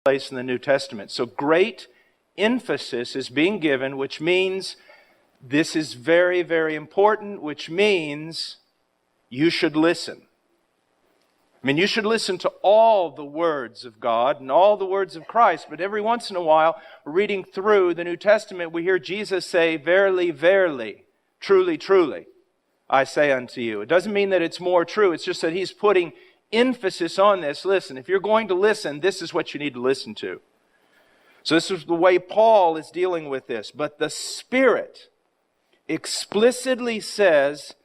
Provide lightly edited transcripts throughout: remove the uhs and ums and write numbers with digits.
place in the New Testament. So great emphasis is being given, which means this is very, very important, which means you should listen. I mean, you should listen to all the words of God and all the words of Christ, but every once in a while, reading through the New Testament, we hear Jesus say, "Verily, verily, truly, truly, I say unto you." It doesn't mean that it's more true. It's just that He's putting emphasis on this. Listen, if you're going to listen, this is what you need to listen to. So this is the way Paul is dealing with this. But the Spirit explicitly says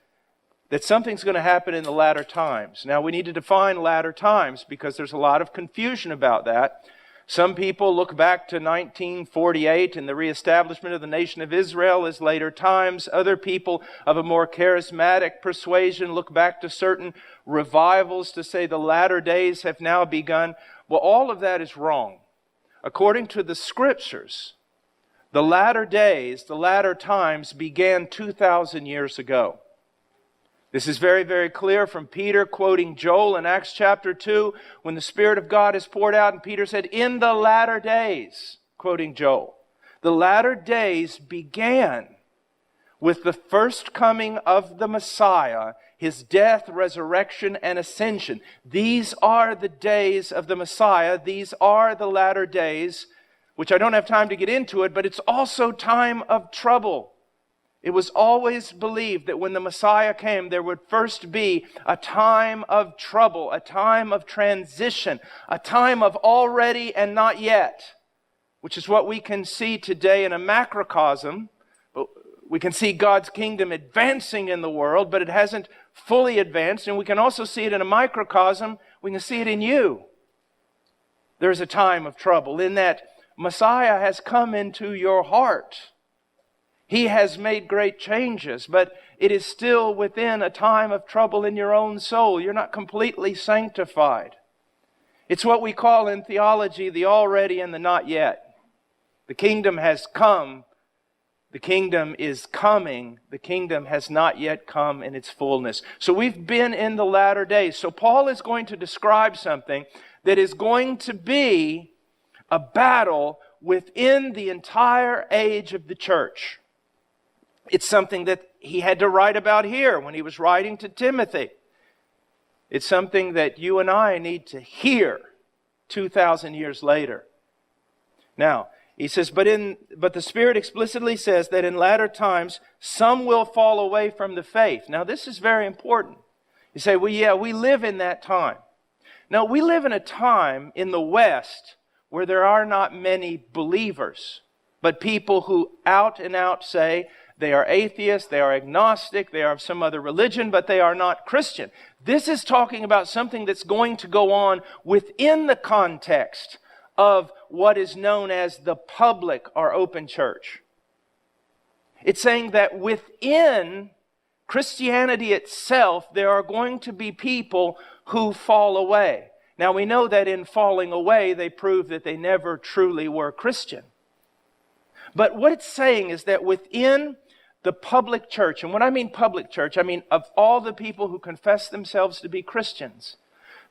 that something's going to happen in the latter times. Now, we need to define latter times because there's a lot of confusion about that. Some people look back to 1948 and the reestablishment of the nation of Israel as later times. Other people of a more charismatic persuasion look back to certain revivals to say the latter days have now begun. Well, all of that is wrong. According to the Scriptures, the latter days, the latter times began 2,000 years ago. This is very, very clear from Peter quoting Joel in Acts chapter 2 when the Spirit of God is poured out, and Peter said, "In the latter days," quoting Joel. The latter days began with the first coming of the Messiah, His death, resurrection, and ascension. These are the days of the Messiah. These are the latter days, which I don't have time to get into it, but it's also time of trouble. It was always believed that when the Messiah came, there would first be a time of trouble, a time of transition, a time of already and not yet, which is what we can see today in a macrocosm. We can see God's kingdom advancing in the world, but it hasn't fully advanced. And we can also see it in a microcosm. We can see it in you. There's a time of trouble in that Messiah has come into your heart. He has made great changes, but it is still within a time of trouble in your own soul. You're not completely sanctified. It's what we call in theology the already and the not yet. The kingdom has come. The kingdom is coming. The kingdom has not yet come in its fullness. So we've been in the latter days. So Paul is going to describe something that is going to be a battle within the entire age of the church. It's something that he had to write about here when he was writing to Timothy. It's something that you and I need to hear 2,000 years later. Now, he says, but the Spirit explicitly says that in latter times some will fall away from the faith. Now, this is very important. You say, well, yeah, we live in that time. Now, we live in a time in the West where there are not many believers, but people who out and out say, they are atheists, they are agnostic, they are of some other religion, but they are not Christian. This is talking about something that's going to go on within the context of what is known as the public or open church. It's saying that within Christianity itself, there are going to be people who fall away. Now we know that in falling away, they prove that they never truly were Christian. But what it's saying is that within the public church, and when I mean public church, I mean of all the people who confess themselves to be Christians,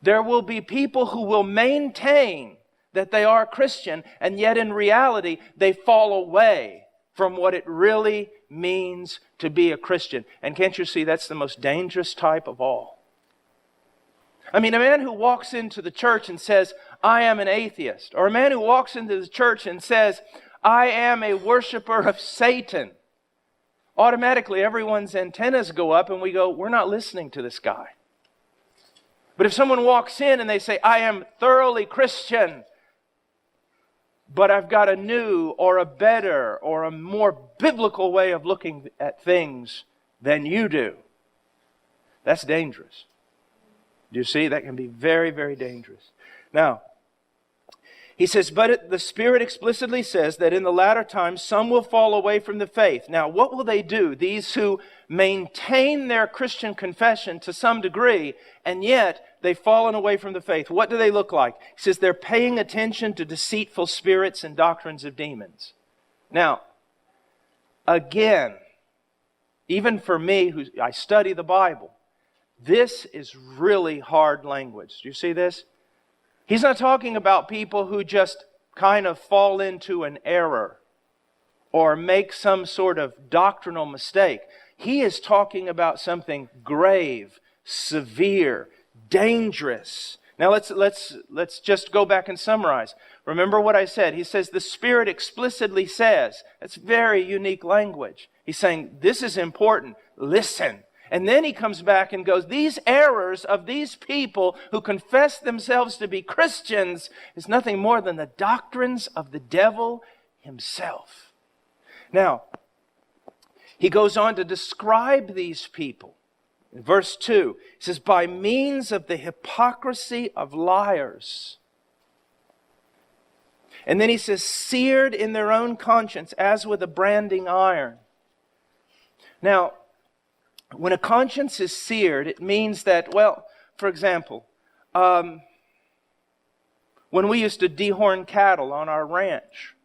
there will be people who will maintain that they are Christian, and yet in reality, they fall away from what it really means to be a Christian. And can't you see that's the most dangerous type of all? I mean, a man who walks into the church and says, I am an atheist, or a man who walks into the church and says, I am a worshiper of Satan. Automatically, everyone's antennas go up and we go, we're not listening to this guy. But if someone walks in and they say, I am thoroughly Christian, but I've got a new or a better or a more biblical way of looking at things than you do, that's dangerous. Do you see? That can be very, very dangerous. Now, he says, but the Spirit explicitly says that in the latter times some will fall away from the faith. Now, what will they do? These who maintain their Christian confession to some degree, and yet they've fallen away from the faith. What do they look like? He says they're paying attention to deceitful spirits and doctrines of demons. Now, again, even for me, who I study the Bible, this is really hard language. Do you see this? He's not talking about people who just kind of fall into an error or make some sort of doctrinal mistake. He is talking about something grave, severe, dangerous. Now let's just go back and summarize. Remember what I said. He says the Spirit explicitly says. That's very unique language. He's saying this is important. Listen. And then he comes back and goes, these errors of these people who confess themselves to be Christians is nothing more than the doctrines of the devil himself. Now, he goes on to describe these people. In verse 2, he says, by means of the hypocrisy of liars. And then he says, seared in their own conscience as with a branding iron. Now, when a conscience is seared, it means that, well, for example, when we used to dehorn cattle on our ranch,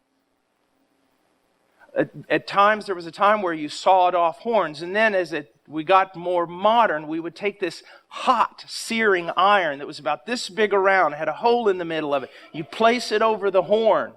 at times there was a time where you sawed off horns, and then as we got more modern, we would take this hot, searing iron that was about this big around, had a hole in the middle of it. You place it over the horn.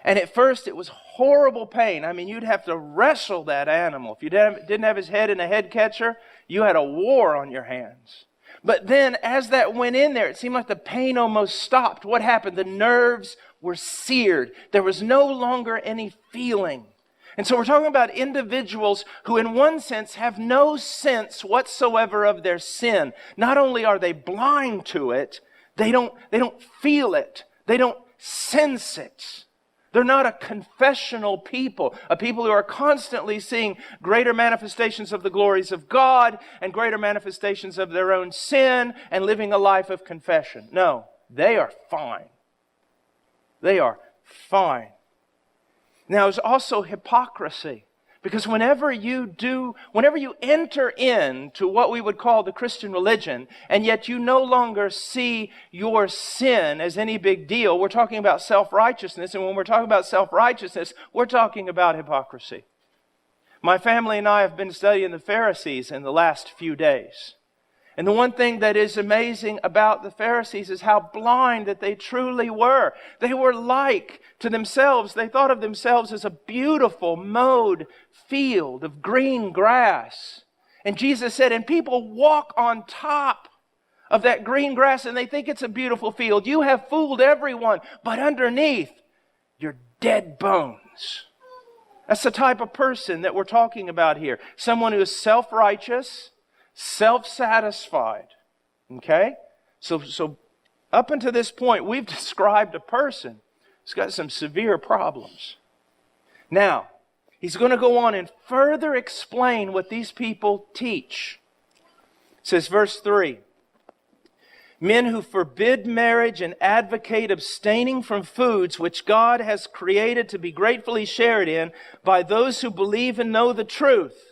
And at first it was horrible pain. I mean, you'd have to wrestle that animal. If you didn't have his head in a head catcher, you had a war on your hands. But then as that went in there, it seemed like the pain almost stopped. What happened? The nerves were seared. There was no longer any feeling. And so we're talking about individuals who in one sense have no sense whatsoever of their sin. Not only are they blind to it, they don't feel it. They don't sense it. They're not a confessional people, a people who are constantly seeing greater manifestations of the glories of God and greater manifestations of their own sin and living a life of confession. No, they are fine. They are fine. Now, there's also hypocrisy. Because whenever you enter into what we would call the Christian religion, and yet you no longer see your sin as any big deal, we're talking about self-righteousness. And when we're talking about self-righteousness, we're talking about hypocrisy. My family and I have been studying the Pharisees in the last few days. And the one thing that is amazing about the Pharisees is how blind that they truly were. They were like to themselves. They thought of themselves as a beautiful mowed field of green grass. And Jesus said, and people walk on top of that green grass and they think it's a beautiful field. You have fooled everyone, but underneath, you're dead bones. That's the type of person that we're talking about here. Someone who is self-righteous, self-satisfied. Okay? So up until this point, we've described a person who's got some severe problems. Now, he's going to go on and further explain what these people teach. It says, verse 3, men who forbid marriage and advocate abstaining from foods which God has created to be gratefully shared in by those who believe and know the truth.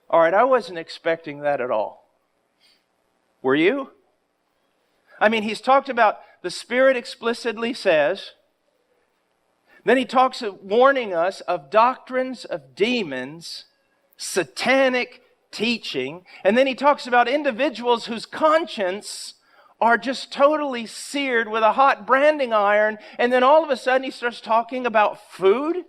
All right, I wasn't expecting that at all. Were you? I mean, he's talked about the Spirit explicitly says. Then he talks of warning us of doctrines of demons, satanic teaching. And then he talks about individuals whose conscience are just totally seared with a hot branding iron. And then all of a sudden he starts talking about food.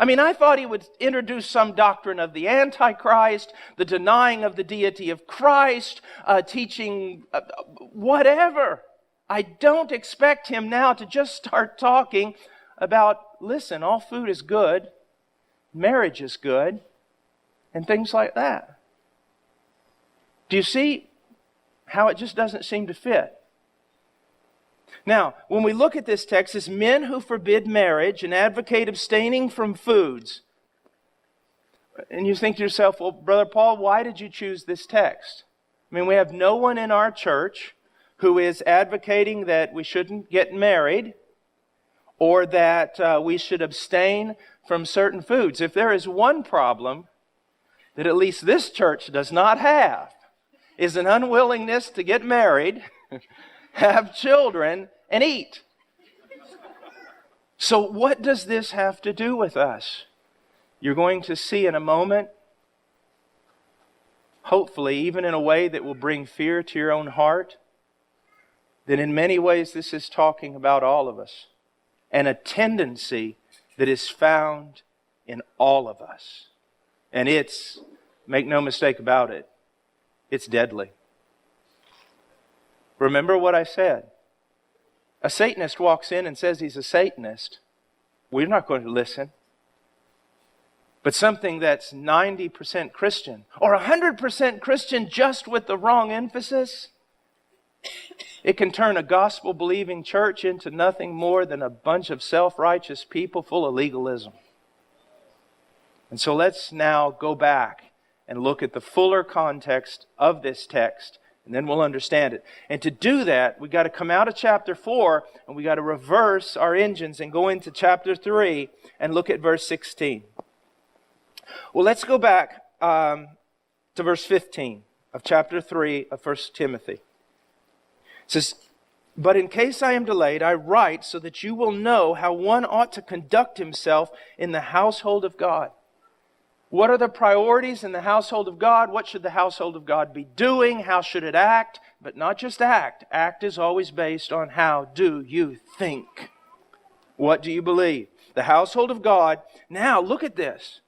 I mean, I thought he would introduce some doctrine of the Antichrist, the denying of the deity of Christ, teaching whatever. I don't expect him now to just start talking about, listen, all food is good, marriage is good, and things like that. Do you see how it just doesn't seem to fit? Now, when we look at this text, it's men who forbid marriage and advocate abstaining from foods. And you think to yourself, well, Brother Paul, why did you choose this text? I mean, we have no one in our church who is advocating that we shouldn't get married or that we should abstain from certain foods. If there is one problem that at least this church does not have, is an unwillingness to get married, have children, and eat. So what does this have to do with us? You're going to see in a moment, hopefully even in a way that will bring fear to your own heart, then in many ways this is talking about all of us, and a tendency that is found in all of us. And it's, make no mistake about it, it's deadly. Remember what I said. A Satanist walks in and says he's a Satanist. We're not going to listen. But something that's 90% Christian or 100% Christian just with the wrong emphasis, it can turn a gospel-believing church into nothing more than a bunch of self-righteous people full of legalism. And so let's now go back and look at the fuller context of this text, and then we'll understand it. And to do that, we've got to come out of chapter 4, and we've got to reverse our engines and go into chapter 3 and look at verse 16. Well, let's go back to verse 15 of chapter 3 of 1 Timothy. It says, "But in case I am delayed, I write so that you will know how one ought to conduct himself in the household of God." What are the priorities in the household of God? What should the household of God be doing? How should it act? But not just act. Act is always based on how do you think. What do you believe? The household of God. Now look at this.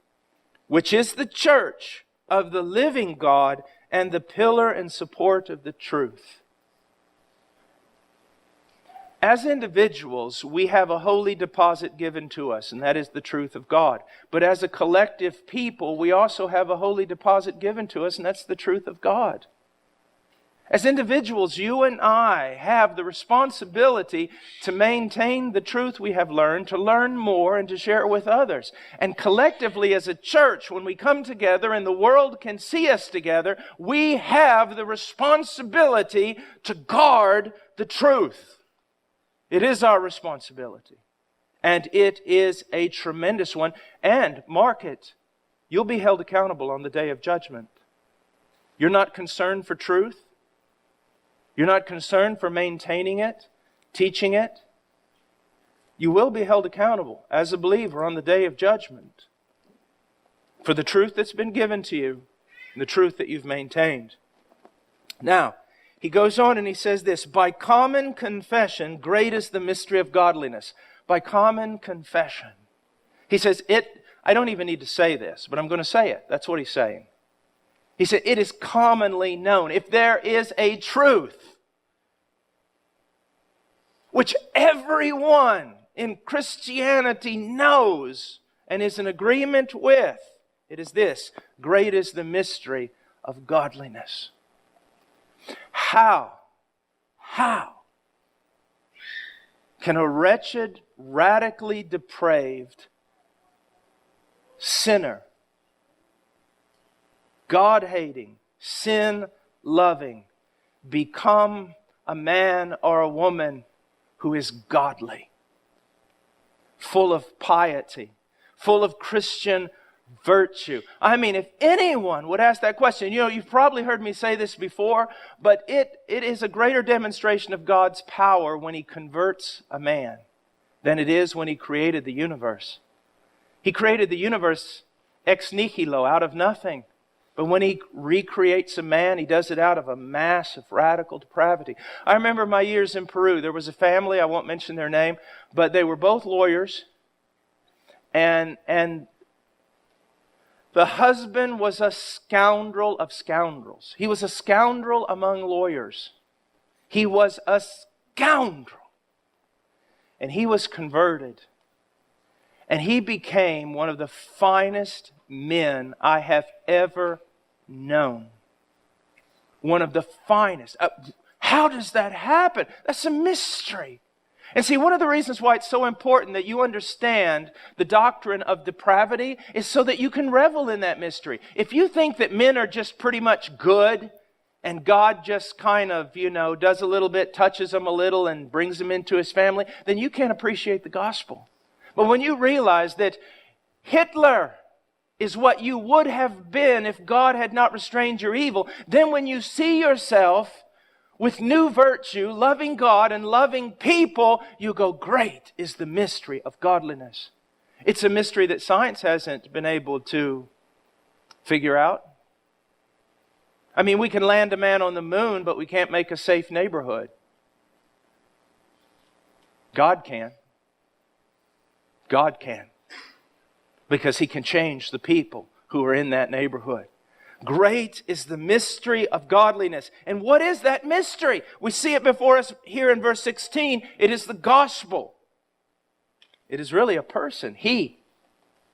Which is the church of the living God and the pillar and support of the truth. As individuals, we have a holy deposit given to us, and that is the truth of God. But as a collective people, we also have a holy deposit given to us, and that's the truth of God. As individuals, you and I have the responsibility to maintain the truth we have learned, to learn more, and to share it with others. And collectively as a church, when we come together and the world can see us together, we have the responsibility to guard the truth. It is our responsibility. And it is a tremendous one. And mark it, you'll be held accountable on the day of judgment. You're not concerned for truth. You're not concerned for maintaining it, teaching it. You will be held accountable as a believer on the day of judgment for the truth that's been given to you and the truth that you've maintained. Now, he goes on and he says this, "By common confession, great is the mystery of godliness." By common confession. He says I don't even need to say this, but I'm going to say it. That's what he's saying. He said, it is commonly known. If there is a truth which everyone in Christianity knows and is in agreement with, it is this: great is the mystery of godliness. How can a wretched, radically depraved sinner, God-hating, sin-loving, become a man or a woman who is godly, full of piety, full of Christian virtue? I mean, if anyone would ask that question, you've probably heard me say this before, but it is a greater demonstration of God's power when He converts a man than it is when He created the universe. He created the universe ex nihilo, out of nothing. But when He recreates a man, He does it out of a mass of radical depravity. I remember my years in Peru. There was a family, I won't mention their name, but they were both lawyers. And the husband was a scoundrel of scoundrels. He was a scoundrel among lawyers. He was a scoundrel. And he was converted. And he became one of the finest men I have ever known. One of the finest. How does that happen? That's a mystery. And see, one of the reasons why it's so important that you understand the doctrine of depravity is so that you can revel in that mystery. If you think that men are just pretty much good and God just kind of, does a little bit, touches them a little and brings them into His family, then you can't appreciate the gospel. But when you realize that Hitler is what you would have been if God had not restrained your evil, then when you see yourself with new virtue, loving God and loving people, you go, great is the mystery of godliness. It's a mystery that science hasn't been able to figure out. I mean, we can land a man on the moon, but we can't make a safe neighborhood. God can. God can. Because He can change the people who are in that neighborhood. Great is the mystery of godliness. And what is that mystery? We see it before us here in verse 16. It is the gospel. It is really a person. He.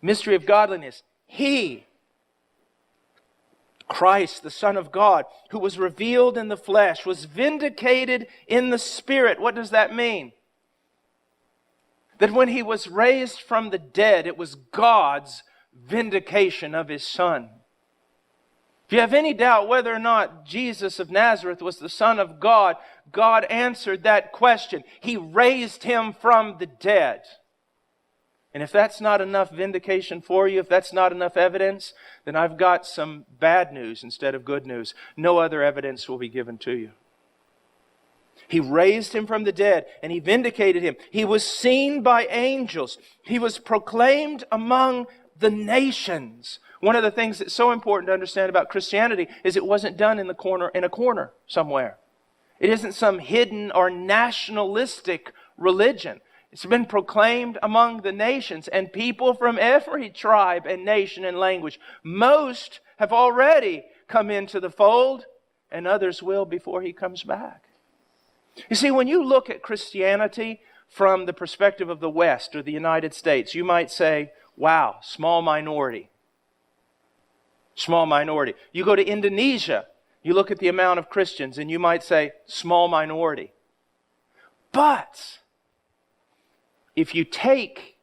Mystery of godliness. He. Christ, the Son of God, who was revealed in the flesh, was vindicated in the Spirit. What does that mean? That when He was raised from the dead, it was God's vindication of His Son. If you have any doubt whether or not Jesus of Nazareth was the Son of God, God answered that question. He raised Him from the dead. And if that's not enough vindication for you, if that's not enough evidence, then I've got some bad news instead of good news. No other evidence will be given to you. He raised Him from the dead and He vindicated Him. He was seen by angels. He was proclaimed among the nations. One of the things that's so important to understand about Christianity is it wasn't done in a corner somewhere. It isn't some hidden or nationalistic religion. It's been proclaimed among the nations, and people from every tribe and nation and language. Most have already come into the fold, and others will before He comes back. You see, when you look at Christianity from the perspective of the West or the United States, you might say, wow, small minority. Small minority. You go to Indonesia, you look at the amount of Christians, and you might say, small minority. But if you take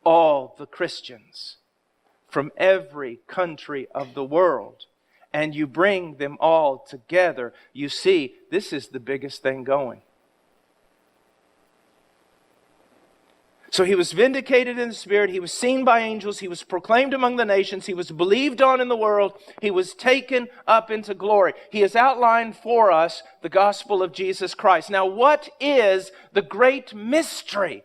all the Christians from every country of the world and you bring them all together, you see this is the biggest thing going. So He was vindicated in the Spirit. He was seen by angels. He was proclaimed among the nations. He was believed on in the world. He was taken up into glory. He has outlined for us the gospel of Jesus Christ. Now, what is the great mystery?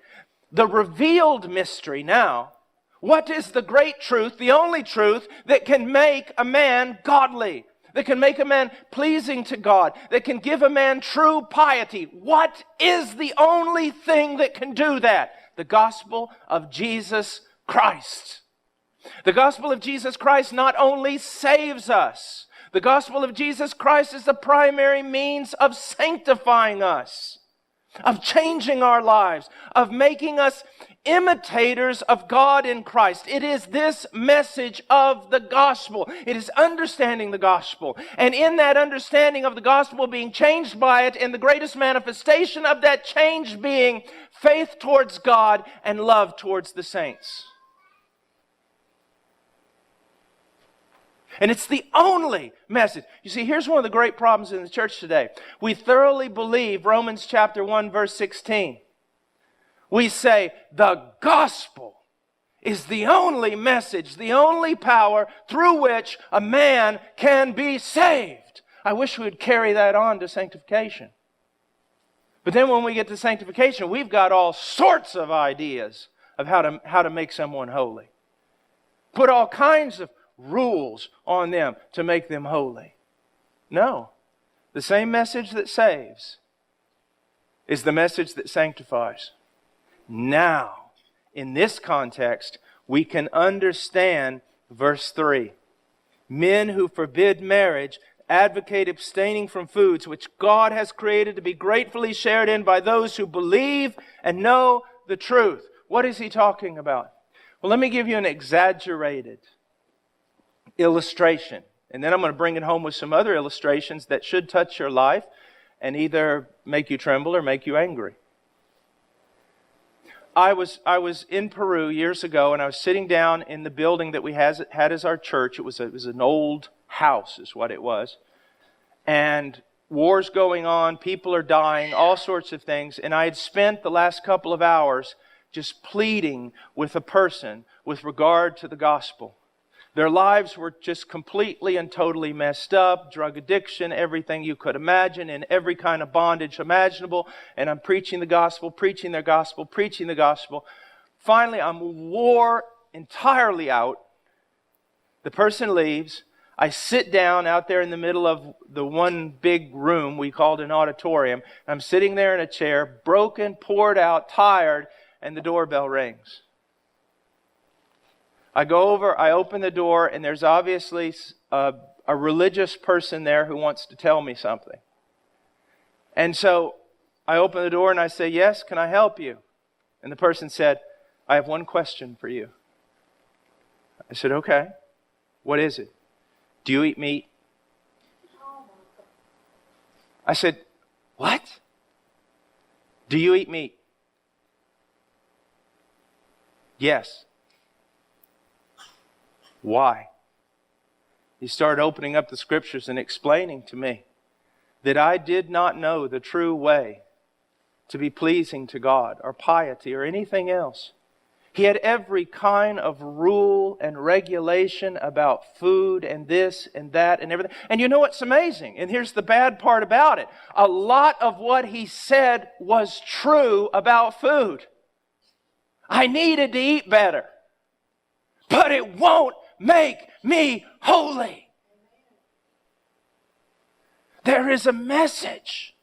The revealed mystery now. What is the great truth, the only truth that can make a man godly? That can make a man pleasing to God? That can give a man true piety? What is the only thing that can do that? The gospel of Jesus Christ. The gospel of Jesus Christ not only saves us, the gospel of Jesus Christ is the primary means of sanctifying us, of changing our lives, of making us imitators of God in Christ. It is this message of the gospel. It is understanding the gospel. And in that understanding of the gospel, being changed by it, and the greatest manifestation of that change being faith towards God and love towards the saints. And it's the only message. You see, here's one of the great problems in the church today. We thoroughly believe Romans chapter 1, verse 16. We say the gospel is the only message, the only power through which a man can be saved. I wish we would carry that on to sanctification. But then when we get to sanctification, we've got all sorts of ideas of how to make someone holy. Put all kinds of rules on them to make them holy. No. The same message that saves is the message that sanctifies. Now, in this context, we can understand verse 3. Men who forbid marriage advocate abstaining from foods which God has created to be gratefully shared in by those who believe and know the truth. What is he talking about? Well, let me give you an exaggerated illustration. And then I'm going to bring it home with some other illustrations that should touch your life and either make you tremble or make you angry. I was in Peru years ago, and I was sitting down in the building that we had as our church. It was an old house is what it was. And war's going on, people are dying, all sorts of things. And I had spent the last couple of hours just pleading with a person with regard to the gospel. Their lives were just completely and totally messed up. Drug addiction, everything you could imagine, in every kind of bondage imaginable. And I'm preaching the gospel, preaching their gospel, preaching the gospel. Finally, I'm wore entirely out. The person leaves. I sit down out there in the middle of the one big room we called an auditorium. I'm sitting there in a chair, broken, poured out, tired, and the doorbell rings. I go over, I open the door, and there's obviously a religious person there who wants to tell me something. And so I open the door and I say, "Yes, can I help you?" And the person said, "I have one question for you." I said, "Okay, what is it? Do you eat meat?" I said, "What? Do you eat meat?" "Yes." "Why?" He started opening up the scriptures and explaining to me that I did not know the true way to be pleasing to God or piety or anything else. He had every kind of rule and regulation about food and this and that and everything. And you know what's amazing? And here's the bad part about it. A lot of what he said was true about food. I needed to eat better. But it won't make me holy. There is a message,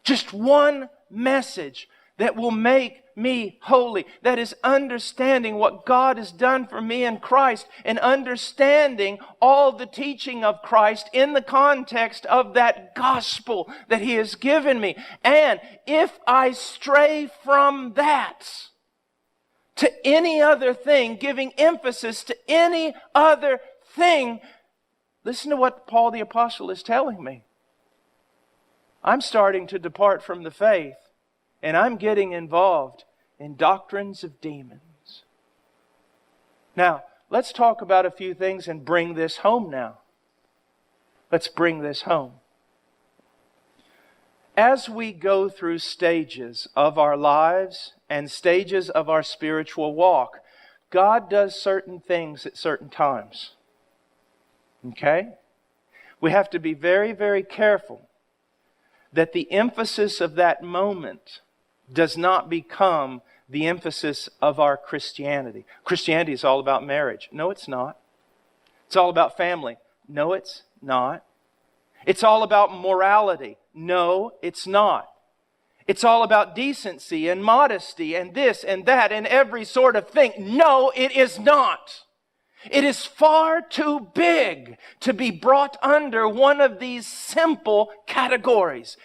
just one message that will make me holy. That is understanding what God has done for me in Christ and understanding all the teaching of Christ in the context of that gospel that He has given me. And if I stray from that to any other thing, giving emphasis to any other thing, listen to what Paul the Apostle is telling me. I'm starting to depart from the faith, and I'm getting involved in doctrines of demons. Now, let's talk about a few things and bring this home now. Let's bring this home. As we go through stages of our lives and stages of our spiritual walk, God does certain things at certain times. Okay? We have to be very, very careful that the emphasis of that moment does not become the emphasis of our Christianity. Christianity is all about marriage. No, it's not. It's all about family. No, it's not. It's all about morality. No, it's not. It's all about decency and modesty and this and that and every sort of thing. No, it is not. It is far too big to be brought under one of these simple categories.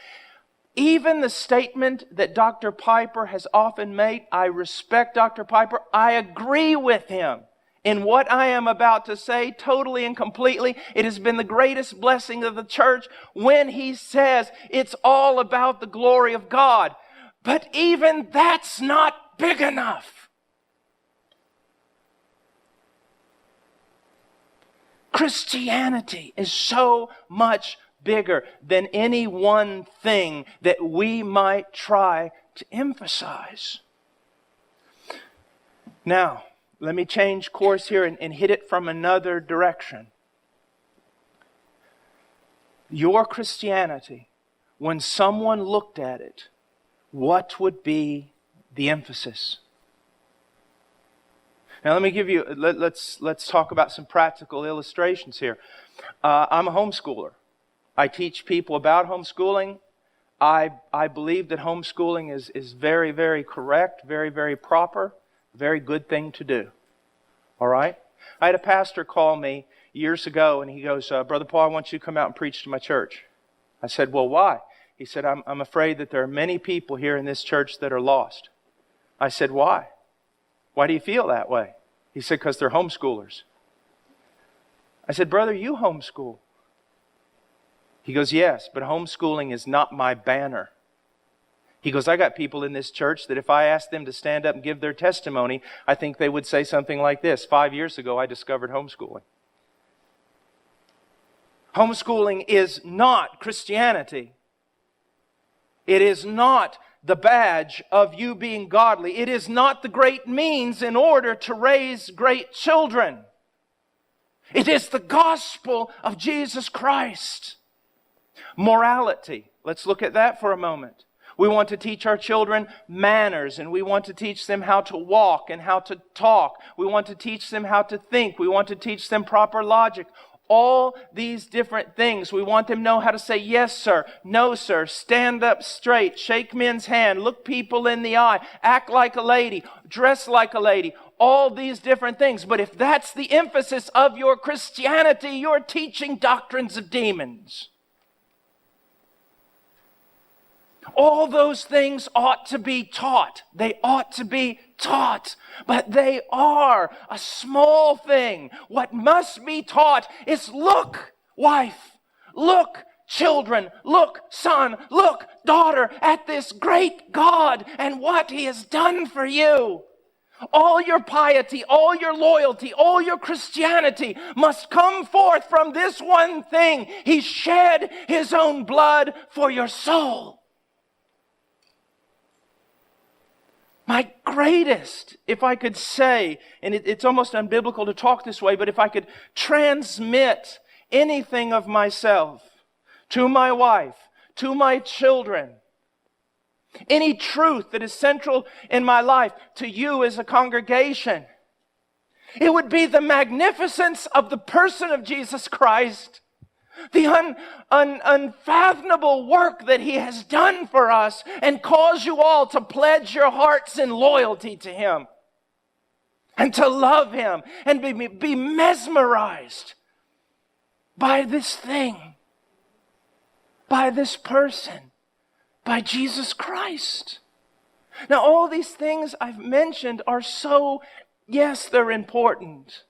Even the statement that Dr. Piper has often made, I respect Dr. Piper, I agree with him in what I am about to say totally and completely. It has been the greatest blessing of the church when he says it's all about the glory of God. But even that's not big enough. Christianity is so much bigger than any one thing that we might try to emphasize. Now, let me change course here and hit it from another direction. Your Christianity, when someone looked at it, what would be the emphasis? Now let me give you, let's talk about some practical illustrations here. I'm a homeschooler. I teach people about homeschooling. I believe that homeschooling is very, very correct, very, very proper, very good thing to do. All right? I had a pastor call me years ago and he goes, Brother Paul, I want you to come out and preach to my church. I said, well, why? He said, I'm afraid that there are many people here in this church that are lost. I said, why? Why do you feel that way? He said, because they're homeschoolers. I said, brother, you homeschool. He goes, yes, but homeschooling is not my banner. He goes, I got people in this church that if I asked them to stand up and give their testimony, I think they would say something like this. 5 years ago, I discovered homeschooling. Homeschooling is not Christianity. It is not the badge of you being godly. It is not the great means in order to raise great children. It is the gospel of Jesus Christ. Morality. Let's look at that for a moment. We want to teach our children manners, and we want to teach them how to walk and how to talk. We want to teach them how to think. We want to teach them proper logic. all these different things. We want them to know how to say yes, sir, no, sir, stand up straight, shake men's hand, look people in the eye, act like a lady, dress like a lady, all these different things. But if that's the emphasis of your Christianity, you're teaching doctrines of demons. All those things ought to be taught. They ought to be taught. But they are a small thing. What must be taught is, look, wife, look, children, look, son, look, daughter, at this great God and what He has done for you. All your piety, all your loyalty, all your Christianity must come forth from this one thing. He shed His own blood for your soul. My greatest, if I could say, and it's almost unbiblical to talk this way, but if I could transmit anything of myself to my wife, to my children, any truth that is central in my life to you as a congregation, it would be the magnificence of the person of Jesus Christ, the unfathomable work that He has done for us, and cause you all to pledge your hearts in loyalty to Him and to love Him and be mesmerized by this thing, by this person, by Jesus Christ. Now, all these things I've mentioned are so, yes, they're important.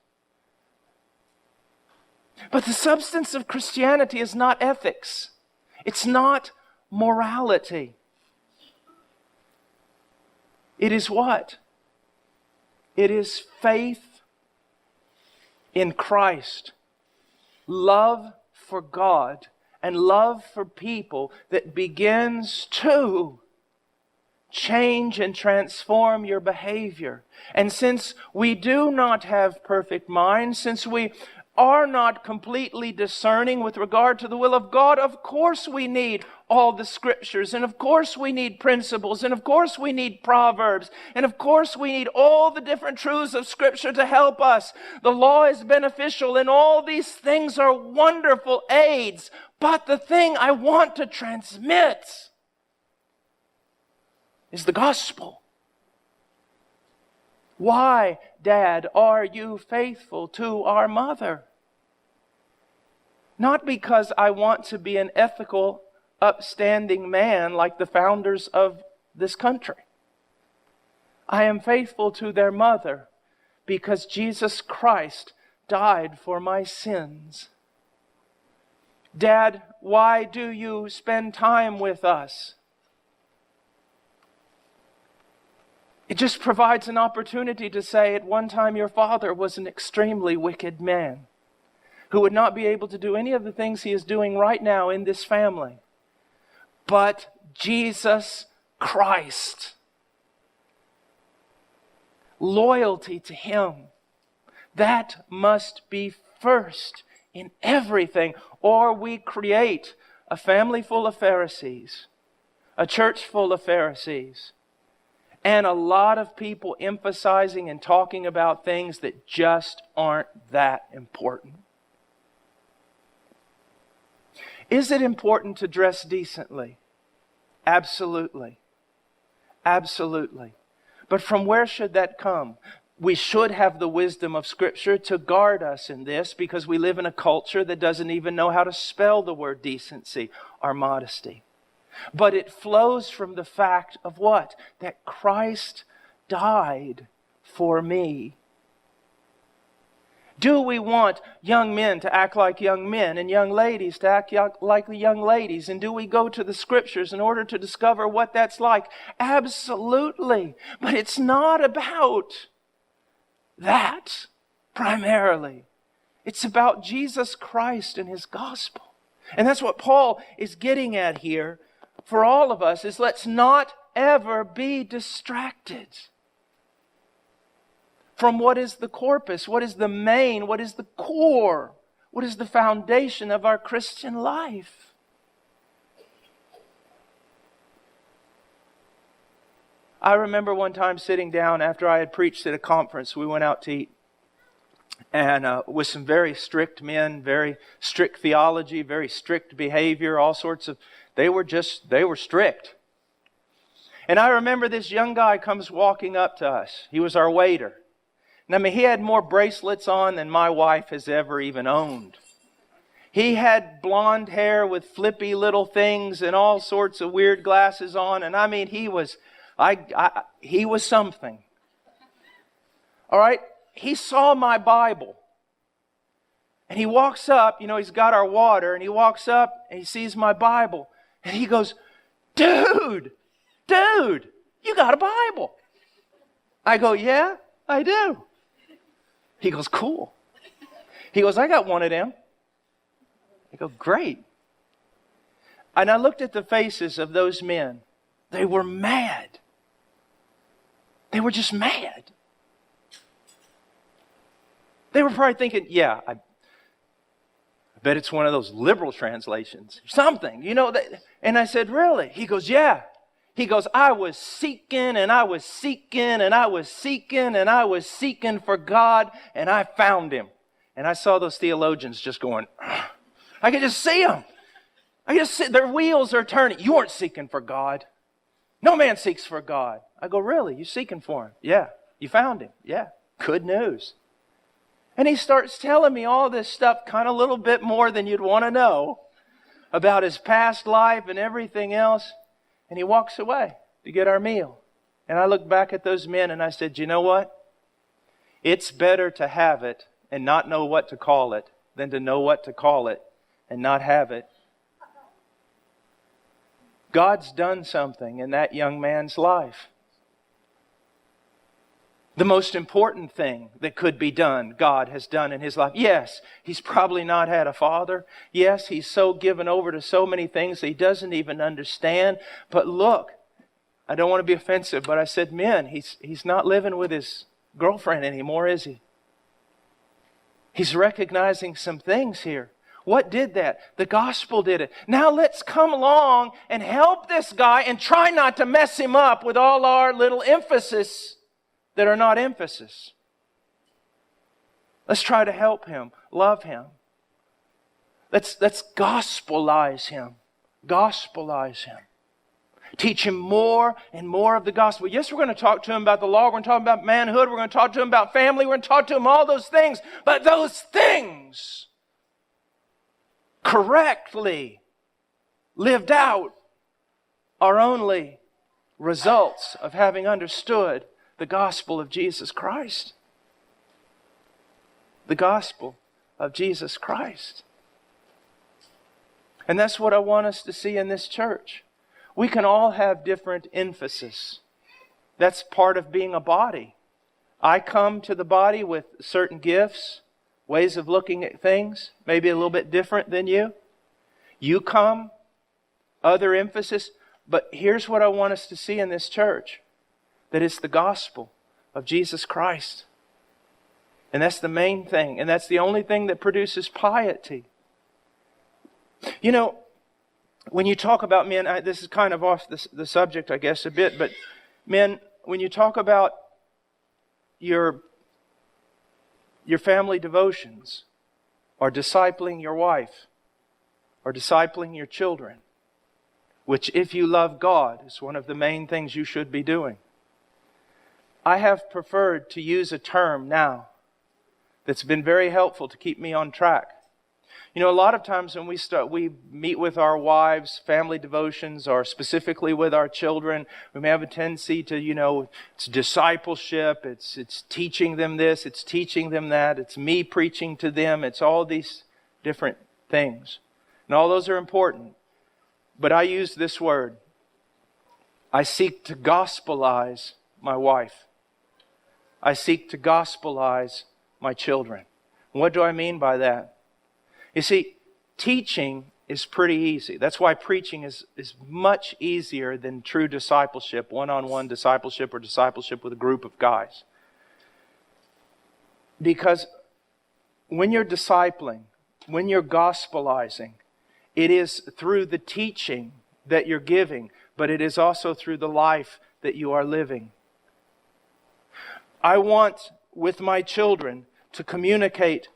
But the substance of Christianity is not ethics. It's not morality. It is what? It is faith in Christ, love for God, and love for people that begins to change and transform your behavior. And since we do not have perfect minds, since we are not completely discerning with regard to the will of God, of course we need all the Scriptures, and of course we need principles, and of course we need Proverbs, and of course we need all the different truths of Scripture to help us. The law is beneficial, and all these things are wonderful aids. But the thing I want to transmit is the gospel. Why, Dad, are you faithful to our mother? Not because I want to be an ethical, upstanding man like the founders of this country. I am faithful to their mother because Jesus Christ died for my sins. Dad, why do you spend time with us? It just provides an opportunity to say, at one time your father was an extremely wicked man who would not be able to do any of the things he is doing right now in this family. But Jesus Christ, loyalty to Him, that must be first in everything, or we create a family full of Pharisees, a church full of Pharisees, and a lot of people emphasizing and talking about things that just aren't that important. Is it important to dress decently? Absolutely. Absolutely. But from where should that come? We should have the wisdom of Scripture to guard us in this, because we live in a culture that doesn't even know how to spell the word decency or modesty. But it flows from the fact of what? That Christ died for me. Do we want young men to act like young men and young ladies to act like young ladies? And do we go to the Scriptures in order to discover what that's like? Absolutely. But it's not about that primarily. It's about Jesus Christ and His gospel. And that's what Paul is getting at here for all of us, is let's not ever be distracted from what is the corpus, what is the main, what is the core, what is the foundation of our Christian life. I remember one time sitting down after I had preached at a conference. We went out to eat. and with some very strict men, very strict theology, very strict behavior, all sorts of, they were strict. And I remember this young guy comes walking up to us. He was our waiter. And I mean, he had more bracelets on than my wife has ever even owned. He had blonde hair with flippy little things and all sorts of weird glasses on. And I mean, he was something. All right? He saw my Bible. And he walks up, he's got our water, and he walks up and he sees my Bible. And he goes, Dude, you got a Bible. I go, yeah, I do. He goes, cool. He goes, I got one of them. I go, great. And I looked at the faces of those men. They were mad. They were just mad. They were probably thinking, yeah, I bet it's one of those liberal translations. Something, And I said, really? He goes, yeah. He goes, I was seeking and I was seeking and I was seeking and I was seeking for God, and I found Him. And I saw those theologians just going, ugh. I could just see them. I just see their wheels are turning. You weren't seeking for God. No man seeks for God. I go, really? You seeking for Him? Yeah. You found Him? Yeah. Good news. And he starts telling me all this stuff, kind of a little bit more than you'd want to know, about his past life and everything else. And he walks away to get our meal. And I look back at those men and I said, you know what? It's better to have it and not know what to call it than to know what to call it and not have it. God's done something in that young man's life. The most important thing that could be done, God has done in his life. Yes, he's probably not had a father. Yes, he's so given over to so many things that he doesn't even understand. But look, I don't want to be offensive, but I said, men, he's not living with his girlfriend anymore, is he? He's recognizing some things here. What did that? The gospel did it. Now let's come along and help this guy and try not to mess him up with all our little emphasis that are not emphasis. Let's try to help him, love him. Let's gospelize him. Gospelize him. Teach him more and more of the gospel. Yes, we're going to talk to him about the law. We're going to talk about manhood. We're going to talk to him about family. We're going to talk to him all those things. But those things, correctly lived out, are only results of having understood the gospel of Jesus Christ. The gospel of Jesus Christ. And that's what I want us to see in this church. We can all have different emphasis. That's part of being a body. I come to the body with certain gifts, ways of looking at things, maybe a little bit different than you. You come, other emphasis. But here's what I want us to see in this church. That it's the gospel of Jesus Christ. And that's the main thing. And that's the only thing that produces piety. You know, when you talk about men, this is kind of off the subject, I guess, a bit. But men, when you talk about your family devotions, or discipling your wife, or discipling your children, which if you love God is one of the main things you should be doing. I have preferred to use a term now that's been very helpful to keep me on track. You know, a lot of times when we meet with our wives, family devotions, or specifically with our children, we may have a tendency to, it's discipleship, it's teaching them this, it's teaching them that, it's me preaching to them, it's all these different things. And all those are important. But I use this word. I seek to gospelize my wife. I seek to gospelize my children. And what do I mean by that? You see, teaching is pretty easy. That's why preaching is much easier than true discipleship, one-on-one discipleship or discipleship with a group of guys. Because when you're discipling, when you're gospelizing, it is through the teaching that you're giving, but it is also through the life that you are living. I want, with my children, to communicate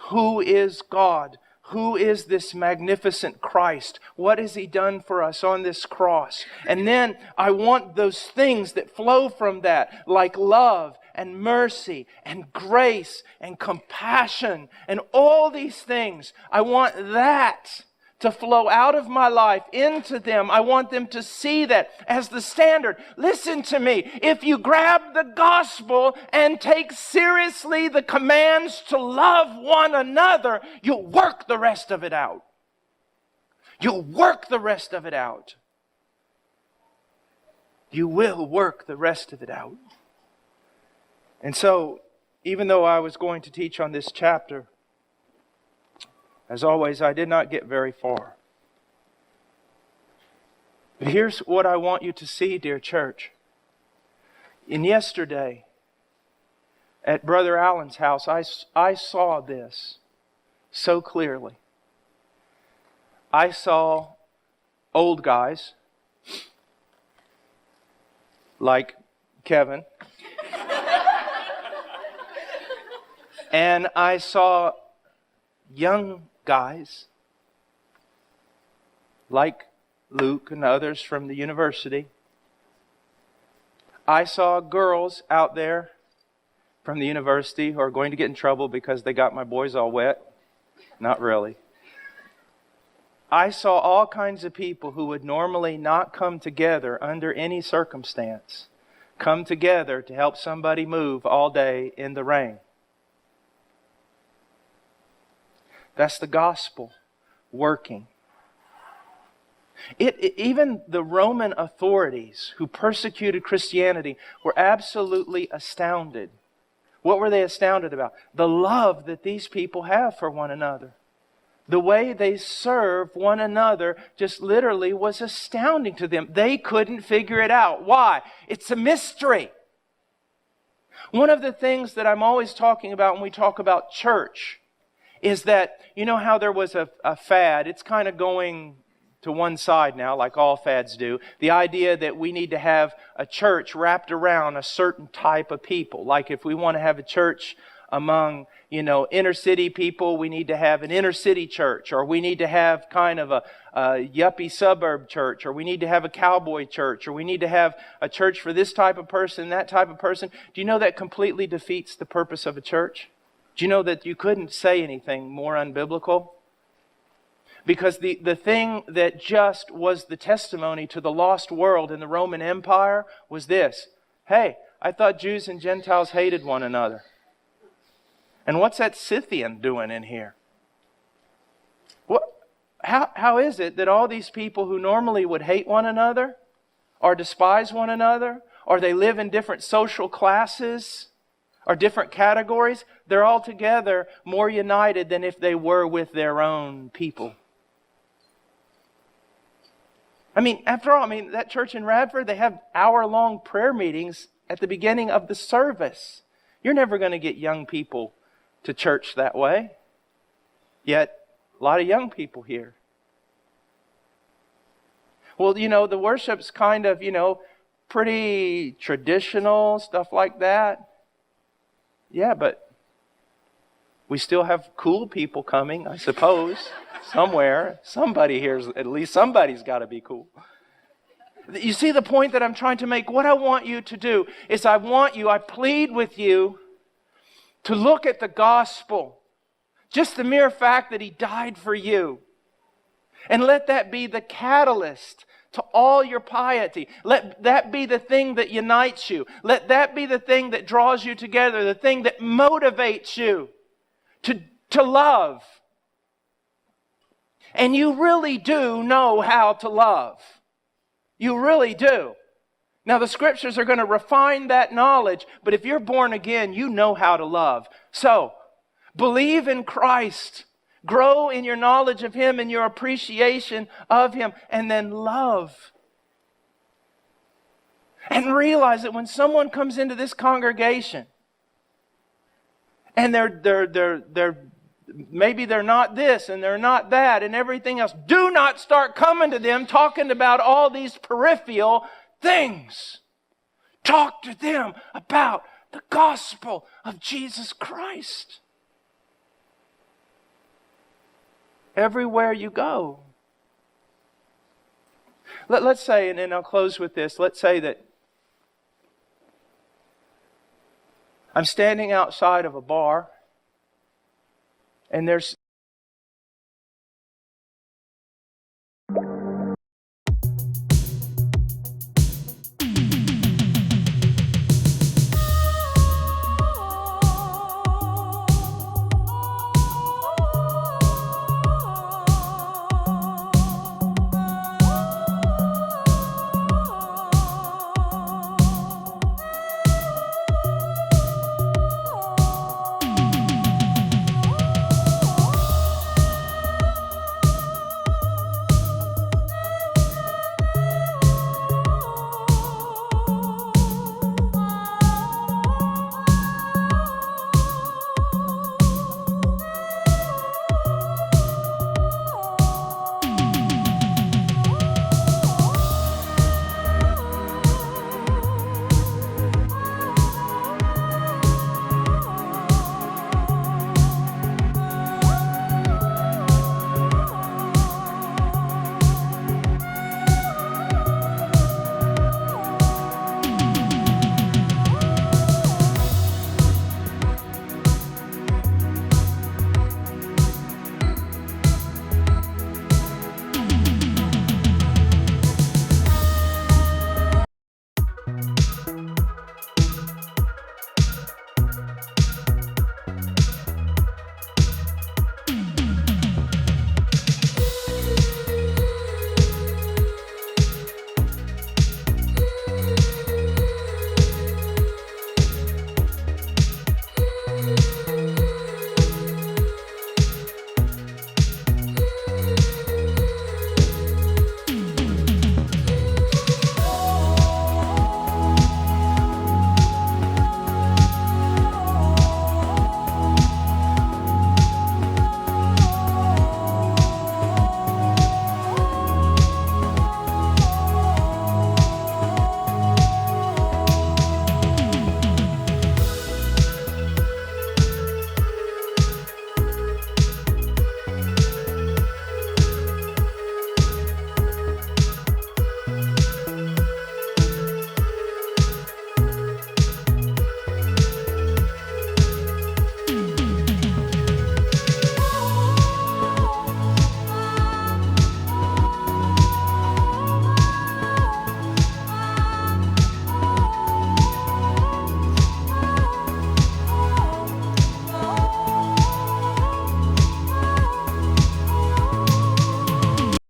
who is God, who is this magnificent Christ, what has He done for us on this cross. And then I want those things that flow from that, like love and mercy and grace and compassion and all these things. I want that to flow out of my life into them. I want them to see that as the standard. Listen to me. If you grab the gospel and take seriously the commands to love one another, you'll work the rest of it out. You'll work the rest of it out. You will work the rest of it out. And so, even though I was going to teach on this chapter, as always, I did not get very far. But here's what I want you to see, dear church. And yesterday, at Brother Allen's house, I saw this so clearly. I saw old guys like Kevin. And I saw young guys like Luke and others from the university. I saw girls out there from the university who are going to get in trouble because they got my boys all wet. Not really. I saw all kinds of people who would normally not come together under any circumstance, come together to help somebody move all day in the rain. That's the gospel working. Even the Roman authorities who persecuted Christianity were absolutely astounded. What were they astounded about? The love that these people have for one another. The way they serve one another just literally was astounding to them. They couldn't figure it out. Why? It's a mystery. One of the things that I'm always talking about when we talk about church is that, you know how there was a fad? It's kind of going to one side now, like all fads do. The idea that we need to have a church wrapped around a certain type of people. Like if we want to have a church among, inner city people, we need to have an inner city church, or we need to have kind of a yuppie suburb church, or we need to have a cowboy church, or we need to have a church for this type of person, that type of person. Do you know that completely defeats the purpose of a church? Do you know that you couldn't say anything more unbiblical? Because the thing that just was the testimony to the lost world in the Roman Empire was this. Hey, I thought Jews and Gentiles hated one another. And what's that Scythian doing in here? How is it that all these people who normally would hate one another, or despise one another, or they live in different social classes, or different categories, they're all together more united than if they were with their own people? After all, that church in Radford, they have hour-long prayer meetings at the beginning of the service. You're never going to get young people to church that way. Yet, a lot of young people here. Well, the worship's kind of, pretty traditional, stuff like that. Yeah, but we still have cool people coming, I suppose, somewhere. Somebody here's, at least somebody's got to be cool. You see the point that I'm trying to make? What I want you to do is I plead with you to look at the gospel. Just the mere fact that He died for you. And let that be the catalyst to all your piety. Let that be the thing that unites you. Let that be the thing that draws you together, the thing that motivates you to love. And you really do know how to love. You really do. Now the Scriptures are going to refine that knowledge, but if you're born again, you know how to love. So, believe in Christ. Grow in your knowledge of Him and your appreciation of Him, and then love. And realize that when someone comes into this congregation and maybe they're not this and they're not that and everything else, do not start coming to them talking about all these peripheral things. Talk to them about the gospel of Jesus Christ. everywhere you go. Let's say, and then I'll close with this, let's say that I'm standing outside of a bar, and there's